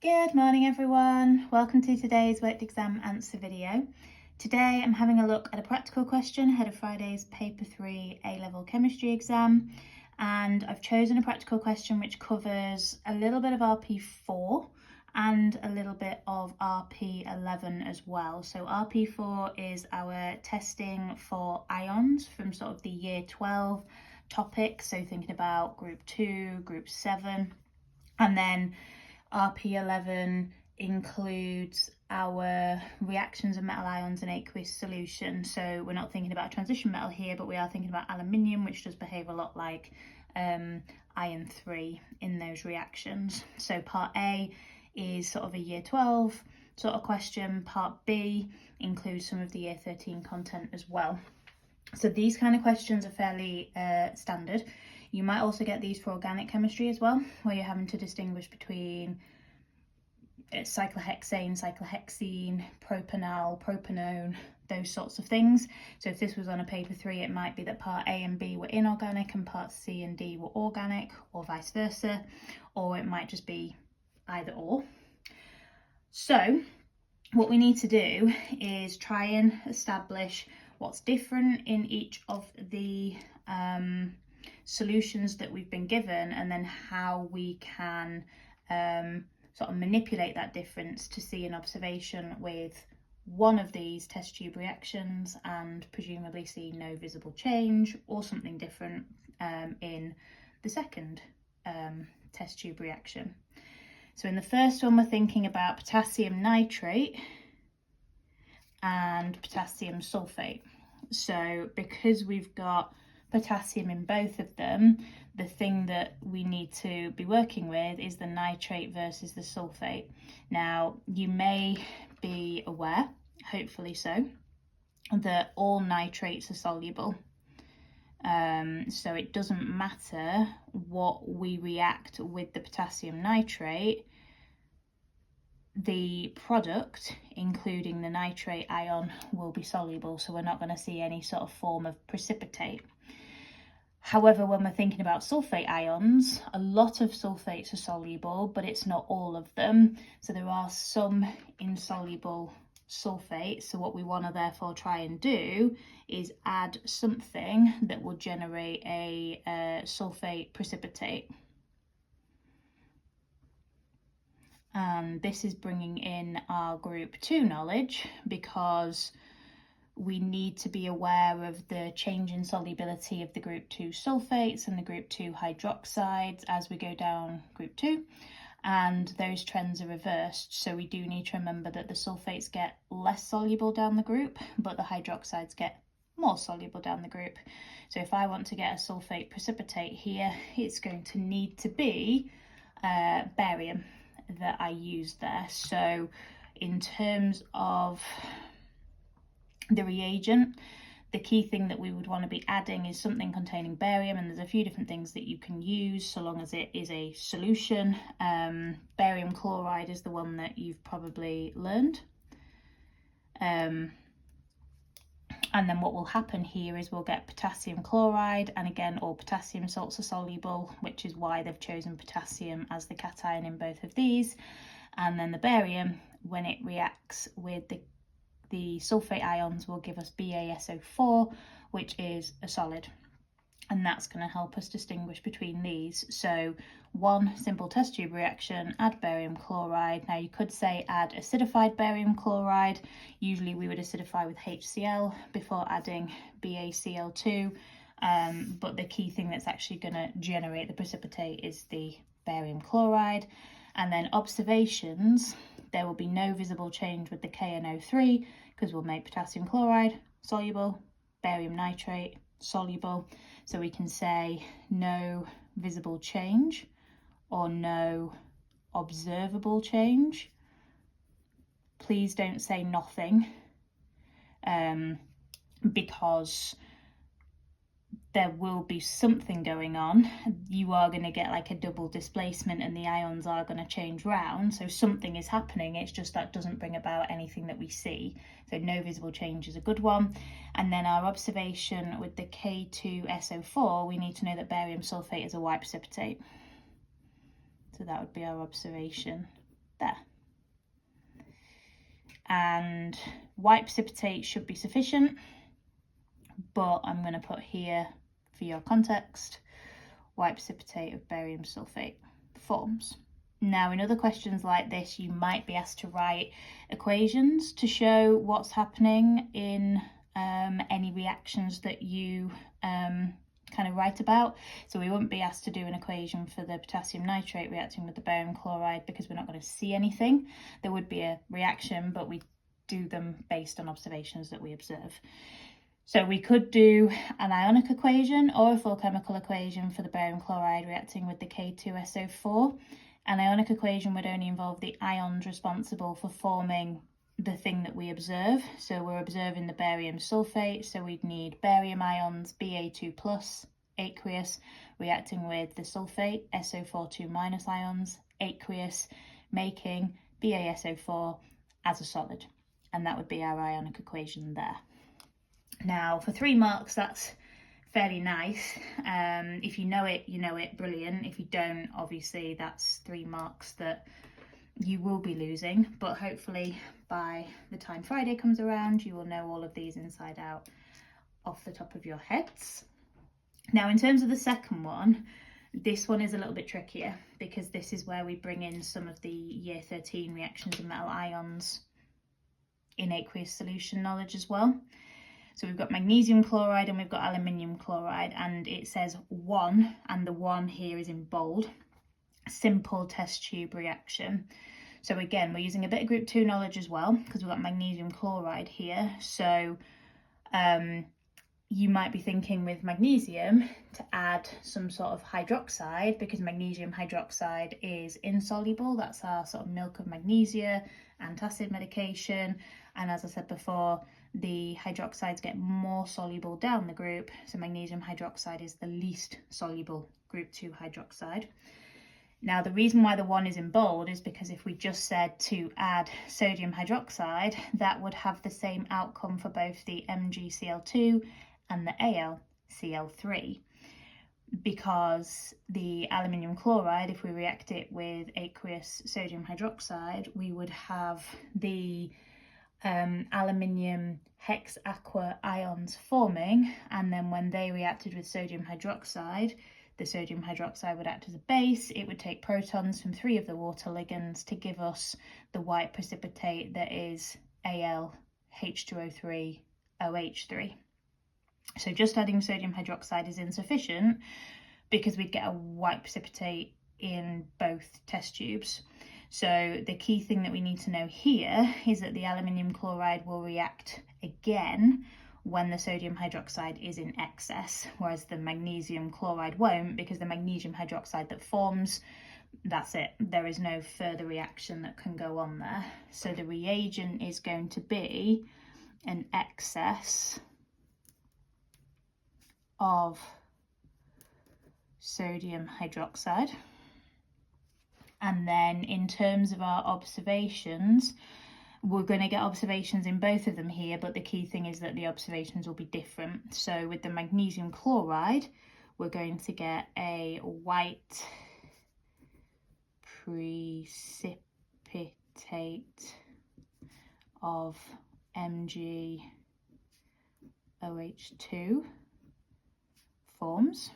Good morning everyone, welcome to today's worked exam answer video. Today I'm having a look at a practical question ahead of Friday's paper 3 A-level chemistry exam, and I've chosen a practical question which covers a little bit of RP4 and a little bit of RP11 as well. So RP4 is our testing for ions from sort of the year 12 topic, so thinking about group 2, group 7, and then RP11 includes our reactions of metal ions in aqueous solution. So we're not thinking about a transition metal here, but we are thinking about aluminium, which does behave a lot like iron 3 in those reactions. So part A is sort of a year 12 sort of question. Part B includes some of the year 13 content as well. So these kind of questions are fairly standard. You might also get these for organic chemistry as well, where you're having to distinguish between cyclohexane, cyclohexene, propanol, propanone, those sorts of things. So if this was on a paper 3, it might be that part A and B were inorganic and parts C and D were organic, or vice versa, or it might just be either or. So what we need to do is try and establish what's different in each of the solutions that we've been given, and then how we can sort of manipulate that difference to see an observation with one of these test tube reactions and presumably see no visible change, or something different in the second test tube reaction. So in the first one, we're thinking about potassium nitrate and potassium sulfate. So because we've got potassium in both of them, the thing that we need to be working with is the nitrate versus the sulfate. Now, you may be aware, hopefully so, that all nitrates are soluble. So it doesn't matter what we react with the potassium nitrate, the product, including the nitrate ion, will be soluble, so we're not going to see any sort of form of precipitate. However, when we're thinking about sulfate ions, a lot of sulfates are soluble, but it's not all of them. So there are some insoluble sulfates. So what we want to therefore try and do is add something that will generate a sulfate precipitate. And this is bringing in our group 2 knowledge, because we need to be aware of the change in solubility of the group 2 sulfates and the group 2 hydroxides as we go down group 2, and those trends are reversed. So we do need to remember that the sulfates get less soluble down the group, but the hydroxides get more soluble down the group. So if I want to get a sulfate precipitate here, it's going to need to be barium that I use there. So in terms of the reagent, the key thing that we would want to be adding is something containing barium, and there's a few different things that you can use so long as it is a solution. Barium chloride is the one that you've probably learned. And then what will happen here is we'll get potassium chloride, and again, all potassium salts are soluble, which is why they've chosen potassium as the cation in both of these. And then the barium, when it reacts with the sulfate ions, will give us BaSO4, which is a solid. And that's going to help us distinguish between these. So one simple test tube reaction, add barium chloride. Now you could say add acidified barium chloride. Usually we would acidify with HCl before adding BaCl2, but the key thing that's actually going to generate the precipitate is the barium chloride. And then observations, there will be no visible change with the KNO3, because we'll make potassium chloride soluble, barium nitrate soluble. So we can say no visible change or no observable change. Please don't say nothing, because there will be something going on. You are going to get like a double displacement and the ions are going to change round, so something is happening. It's just that doesn't bring about anything that we see. So no visible change is a good one. And then our observation with the K2SO4, we need to know that barium sulfate is a white precipitate. So that would be our observation there. And white precipitate should be sufficient, but I'm going to put here, for your context, white precipitate of barium sulfate forms. Now, in other questions like this, you might be asked to write equations to show what's happening in any reactions that you kind of write about. So we wouldn't be asked to do an equation for the potassium nitrate reacting with the barium chloride because we're not going to see anything. There would be a reaction, but we do them based on observations that we observe. So we could do an ionic equation or a full chemical equation for the barium chloride reacting with the K2SO4. An ionic equation would only involve the ions responsible for forming the thing that we observe. So we're observing the barium sulfate, so we'd need barium ions, Ba2+, aqueous, reacting with the sulfate, SO4 2- ions, aqueous, making BaSO4 as a solid. And that would be our ionic equation there. Now, for 3 marks, that's fairly nice. If you know it, brilliant. If you don't, obviously that's 3 marks that you will be losing, but hopefully by the time Friday comes around, you will know all of these inside out off the top of your heads. Now, in terms of the second one, this one is a little bit trickier because this is where we bring in some of the year 13 reactions of metal ions in aqueous solution knowledge as well. So we've got magnesium chloride and we've got aluminium chloride, and it says 1, and the 1 here is in bold. Simple test tube reaction. So again, we're using a bit of group 2 knowledge as well because we've got magnesium chloride here. So you might be thinking with magnesium to add some sort of hydroxide because magnesium hydroxide is insoluble. That's our sort of milk of magnesia, antacid medication. And as I said before, the hydroxides get more soluble down the group. So magnesium hydroxide is the least soluble group 2 hydroxide. Now, the reason why the 1 is in bold is because if we just said to add sodium hydroxide, that would have the same outcome for both the MgCl2 and the AlCl3, because the aluminium chloride, if we react it with aqueous sodium hydroxide, we would have the aluminium hex aqua ions forming, and then when they reacted with sodium hydroxide, the sodium hydroxide would act as a base. It would take protons from 3 of the water ligands to give us the white precipitate that is AlH2O3OH3. So just adding sodium hydroxide is insufficient because we'd get a white precipitate in both test tubes. So the key thing that we need to know here is that the aluminium chloride will react again when the sodium hydroxide is in excess, whereas the magnesium chloride won't, because the magnesium hydroxide that forms, that's it. There is no further reaction that can go on there. So the reagent is going to be an excess of sodium hydroxide. And then in terms of our observations, we're going to get observations in both of them here, but the key thing is that the observations will be different. So with the magnesium chloride, we're going to get a white precipitate of MgOH2 forms.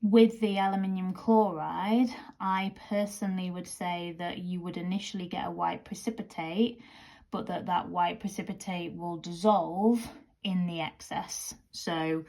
With the aluminium chloride, I personally would say that you would initially get a white precipitate, but that white precipitate will dissolve in the excess. So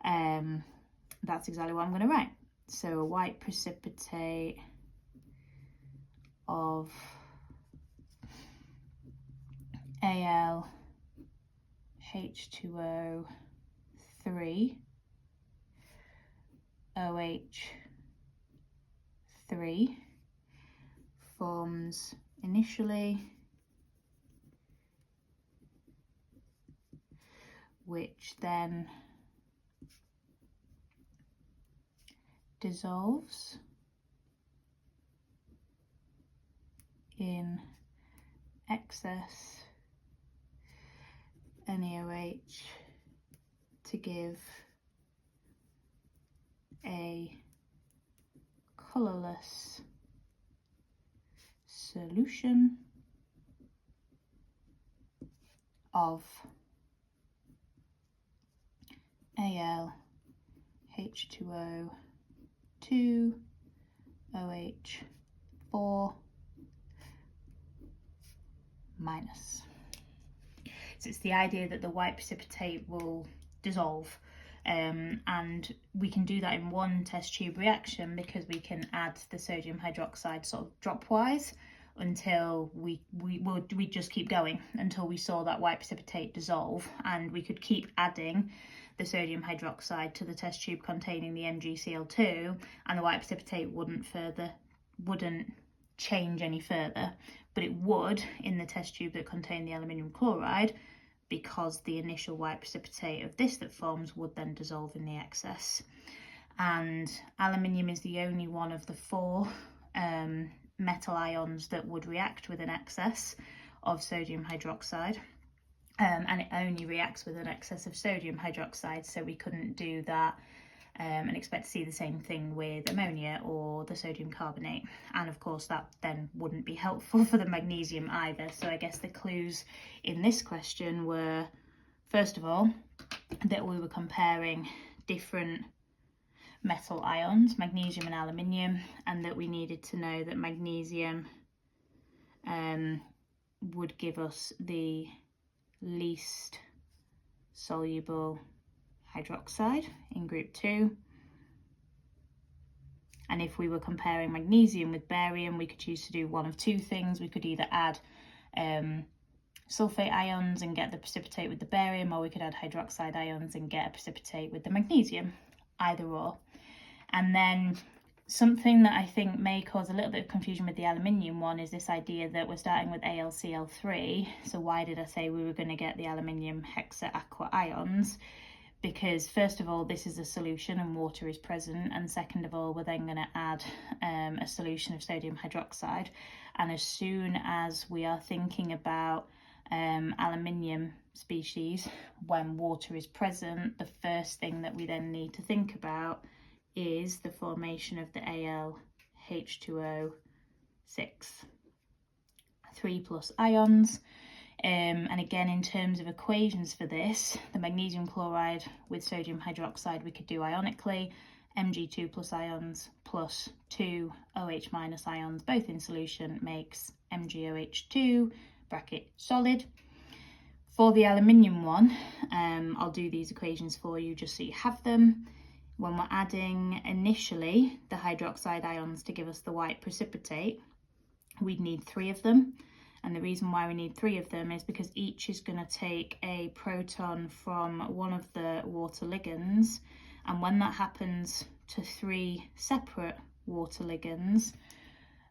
that's exactly what I'm going to write. So a white precipitate of AlH2O3 OH3 forms initially, which then dissolves in excess NaOH to give a colourless solution of Al H2O 2 OH4 minus. So it's the idea that the white precipitate will dissolve, and we can do that in one test tube reaction because we can add the sodium hydroxide sort of dropwise until we just keep going until we saw that white precipitate dissolve, and we could keep adding the sodium hydroxide to the test tube containing the MgCl2, and the white precipitate wouldn't change any further, but it would in the test tube that contained the aluminium chloride, because the initial white precipitate of this that forms would then dissolve in the excess. And aluminium is the only one of the four metal ions that would react with an excess of sodium hydroxide, and it only reacts with an excess of sodium hydroxide, so we couldn't do that and expect to see the same thing with ammonia or the sodium carbonate. And of course that then wouldn't be helpful for the magnesium either. So I guess the clues in this question were, first of all, that we were comparing different metal ions, magnesium and aluminium, and that we needed to know that magnesium would give us the least soluble hydroxide in group 2. And if we were comparing magnesium with barium, we could choose to do one of two things. We could either add sulfate ions and get the precipitate with the barium, or we could add hydroxide ions and get a precipitate with the magnesium, either or. And then something that I think may cause a little bit of confusion with the aluminium one is this idea that we're starting with AlCl3. So why did I say we were going to get the aluminium hexa aqua ions? Because first of all, this is a solution and water is present, and second of all, we're then going to add a solution of sodium hydroxide. And as soon as we are thinking about aluminium species when water is present, the first thing that we then need to think about is the formation of the Al H2O 6 3+ ions. And again, in terms of equations for this, the magnesium chloride with sodium hydroxide we could do ionically, Mg2+ ions plus 2 OH- ions, both in solution, makes MgOH2 bracket solid. For the aluminium one, I'll do these equations for you just so you have them. When we're adding initially the hydroxide ions to give us the white precipitate, we'd need 3 of them. And the reason why we need 3 of them is because each is going to take a proton from one of the water ligands. And when that happens to 3 separate water ligands,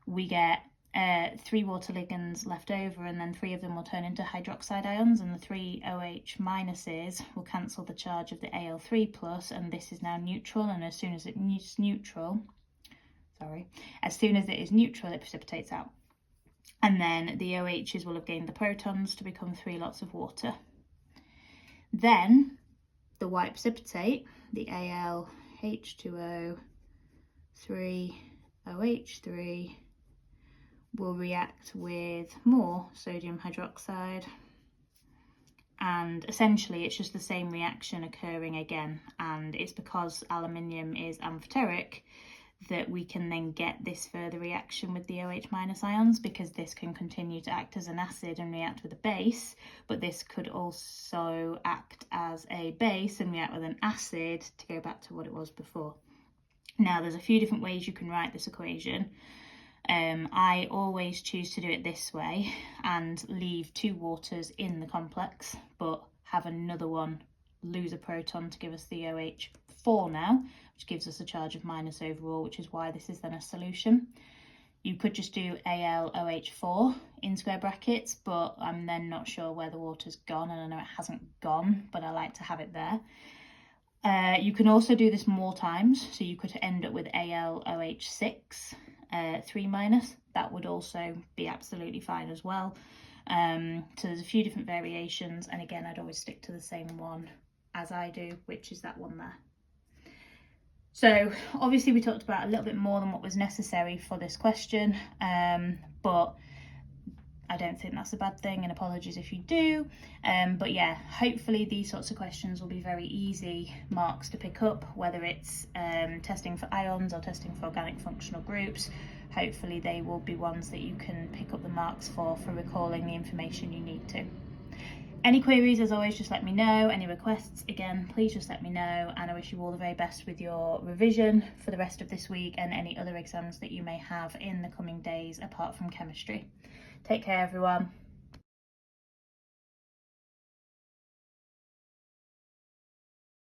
we get 3 water ligands left over, and then 3 of them will turn into hydroxide ions, and the 3 OH minuses will cancel the charge of the Al3+, and this is now neutral. And as soon as it is neutral, it precipitates out. And then the OHs will have gained the protons to become 3 lots of water. Then the white precipitate, the Al H2O 3 OH3, will react with more sodium hydroxide, and essentially it's just the same reaction occurring again. And it's because aluminium is amphoteric that we can then get this further reaction with the OH- ions, because this can continue to act as an acid and react with a base, but this could also act as a base and react with an acid to go back to what it was before. Now there's a few different ways you can write this equation. I always choose to do it this way and leave 2 waters in the complex, but have another one lose a proton to give us the OH4 now, which gives us a charge of minus overall, which is why this is then a solution. You could just do AlOH4 in square brackets, but I'm then not sure where the water's gone, and I know it hasn't gone, but I like to have it there. You can also do this more times, so you could end up with AlOH6 3-. That would also be absolutely fine as well. So there's a few different variations, and again I'd always stick to the same one as I do, which is that one there. So obviously we talked about a little bit more than what was necessary for this question, but I don't think that's a bad thing, and apologies if you do. But yeah, hopefully these sorts of questions will be very easy marks to pick up, whether it's testing for ions or testing for organic functional groups. Hopefully they will be ones that you can pick up the marks for recalling the information you need to. Any queries, as always, just let me know. Any requests, again, please just let me know, and I wish you all the very best with your revision for the rest of this week and any other exams that you may have in the coming days apart from chemistry. Take care, everyone.